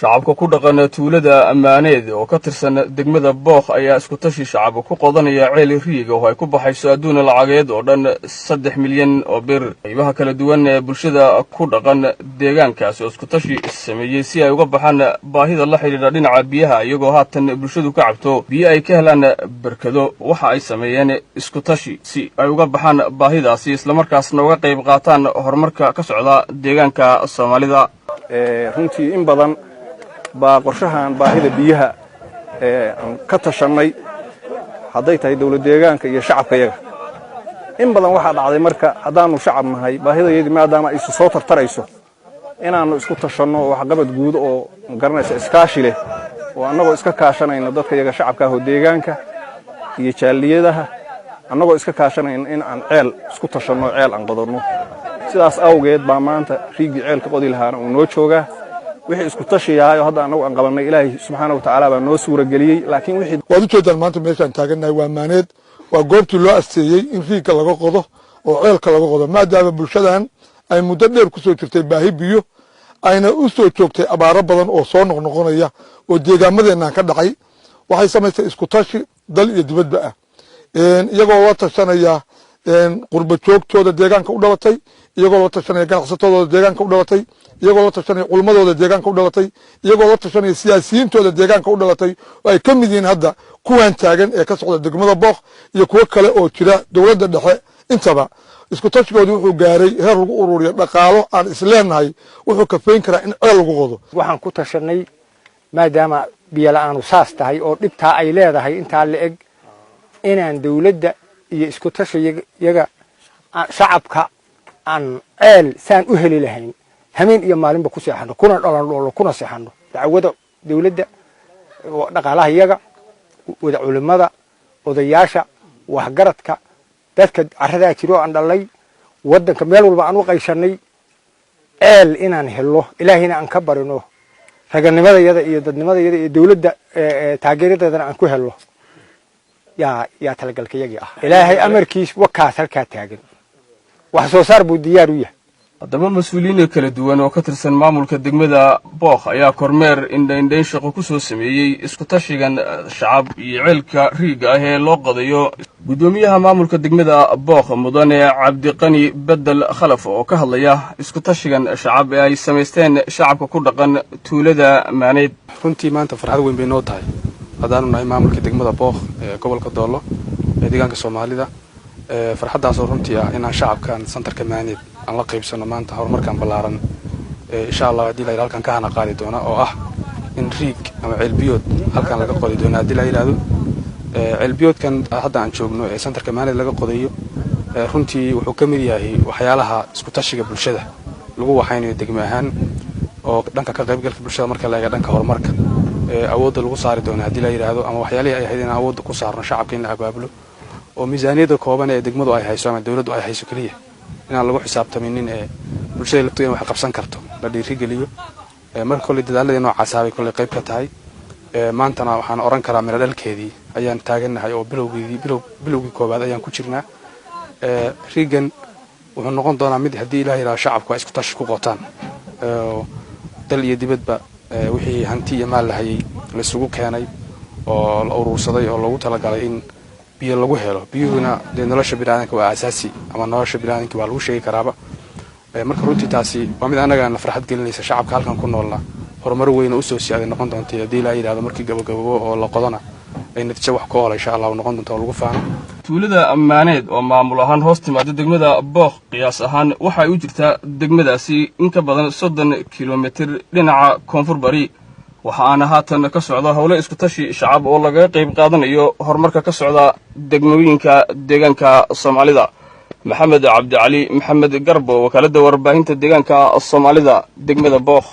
shacabka ku dhaqan tuulada Ammaaneed oo ka tirsan degmada Booq ayaa isku tashi shacab ku qodanaya ceel riiga oo ay ku baxayso adduun lacageed oo dhan 3 milyan oo bir. qaybaha kala duwan ee bulshada ku dhaqan deegaankaas oo isku tashi sameeyay si ay uga baxaan baahida la xiriirta dhinaca biyaha iyagoo haatan bulshadu ka cabto biyo ay ka helaan barkado. waxa ay sameeyeen isku tashi si ay uga baxaan baahidaasi isla markaasna uga qayb qaataan horumarka ka socda deegaanka Soomaalida. runtii in badan baa qorshahan baahida biyaha aan ka tashanay haday tahay dawlad deegaanka iyo shacabka yaga in badan waxa dhacday marka hadaanu shacab nahay baahidayadii maadaama ay soo tartarayso inaanu isku tashanno wax qabad guud oo garanaysa iskaashi leh oo annagoo iska kaashanayna dadka yaga shacabka ah deegaanka iyo jaaliyadaha annagoo iska kaashanayna in aan ceel isku tashanno ceel aan qodano sidaas awgeed baa maanta riigii ceelka qodi lahaana uu noo joogaa wixii isku tashiyahay hadda anagu aan qabanay Ilaahay subhanahu wa ta'ala baa noo suura galiyay laakiin wixii wadu jeedaan maanta meeshaan taaganahay waa Ammaaneed waa goobtii loo asteeyay in riigka laga qodo oo ceelka laga qodo maadaama bulshadan ay muddo dheer ku soo jirtay baahi biyo ayna u soo joogtay abaaro badan oo soo noqnoqonaya oo deegaamadeena ka dhacay waxay samaysay isku tashi dal iyo dibadba ah iyagoo la tashanaya qurba joogtooda deegaanka u dhalatay iyagoo la tashanaya ganacsatadooda deegaanka u dhalatay iyagoo la tashanaya culmadooda deegaanka u dhalatay iyagoo la tashanaya siyaasiyiintooda deegaanka u dhalatay oo ay ka mid yihiin hadda kuwan taagan ee ka socda degmada Booq iyo kuwa kale oo jira dawladda dhexe intaba isku tashigoodu wuxuu gaaray heer lagu ururiyo dhaqaalo aan isleenahay wuxuu ka feyn karaa in ceel lagu qodo. waxaan ku tashanay maadaama biyo la'aanu saas tahay oo dhibtaa ay leedahay intaa la eg inaan dawladda iyo isku tashiyaga shacabka aan ceel saan u heli lahayn hameen iyo maalinba ku seexano kuna dhalan kuna seexano dacwada dawladda dhaqaalaha iyaga wada culimada odayaasha waxgaradka dadka carrada jiro aan dhalay wadanka meel walba aan u qayshanay ceel inaan helo ilaahina aan ka barino raganimadayada iyo dadnimadayada iyo dawladda taageeradeedana aan ku helo yaa talagalkayagii ah ilaahay amarkiis wakaas halka taagan wax soo saar buu diyaar u yahay. haddaba mas'uuliyiin kala duwan oo ka tirsan maamulka degmada Booq ayaa kormeer indhayn shaqo ku soo sameeyay isku tashigan shacab iyo ceelka riiga ah ee loo qadayo. gudoomiyaha maamulka degmada Booq mudane Cabdiqani Badal Khalaf oo ka hadlaya isku tashigan shacab ee ay sameysteen shacabka ku dhaqan tuulada Ammaaneed. runtii maanta farxad weyn bay noo tahay hadaan nahay maamulka degmada Booq ee gobolka Doolo ee deegaanka Soomaalida farxadaas oo runtii ah in shacabkan santarka Ammaaneed aan la qaybsano maanta horumarkan balaaran insha Allah hadii la halkan ka hana qaadi doona oo ah in riig ama ceelbiyood halkan laga qodi doona hadii la yiraahdo ceelbiyoodkan hadda aan joogno ee santarka Ammaaneed laga qodayo runtii wuxuu ka mid yahay waxyaalaha isku tashiga bulshada lagu waxaynayo degmo ahaan oo dhanka ka qaybgalka bulshada marka la eego dhanka horumarka awoodda lagu saari doona hadii la yiraahdo ama waxyaalaha ay ahayd in awoodda ku saarno shacabka in la abaabulo oo miisaaniyada kooban ee degmadu ay hayso ama dawladdu ay hayso kaliya inaan lagu xisaabtaminin bulshada lafteeda wax qabsan karto la dhiirigeliyo marka kale dadaalada noocaas ah ay kale qayb ka tahay maantana waxaan oran karaa meel dhalkeedii ayaan taaganahay oo bilowgii koobaad ayaan ku jirnaa riigan wuxuu noqon doonaa mid hadii Ilaahay raa shacabku isku tashi ku qotaan dal iyo dibadba wixii hanti iyo maal lahayay la isugu keenay oo la urursaday oo lagu talagalay in biyo lagu helo biyuhuna nolosha bini'aadamka waa asaasi ama nolosha bini'aadamka waa lagu sheegi karaaba marka runtii taasi waa mid anaga farxad gelinaysa shacabka halkan ku noolna horumar weyn oo soo siyaaday noqon doonta hadii la yiraahdo markii gabagabo oo la qodana ay natiijo wax ku helo insha Allah noqon doonta oo lagu faano. tuulada Ammaaneed oo maamul ahaan hoos timaada degmada Booq qiyaas ahaan waxa ay u jirtaa degmadaasi in ka badan 30 kiiloomitir dhinaca koonfur bari. waxaana haatan ka socda hawlo isku tashi shacab oo laga qayb qaadanayo horumarka ka socda degmooyinka deegaanka Soomaalida. Maxamed Cabdi Cali Maxamed Garbo wakaalada warbaahinta deegaanka Soomaalida degmada Booq.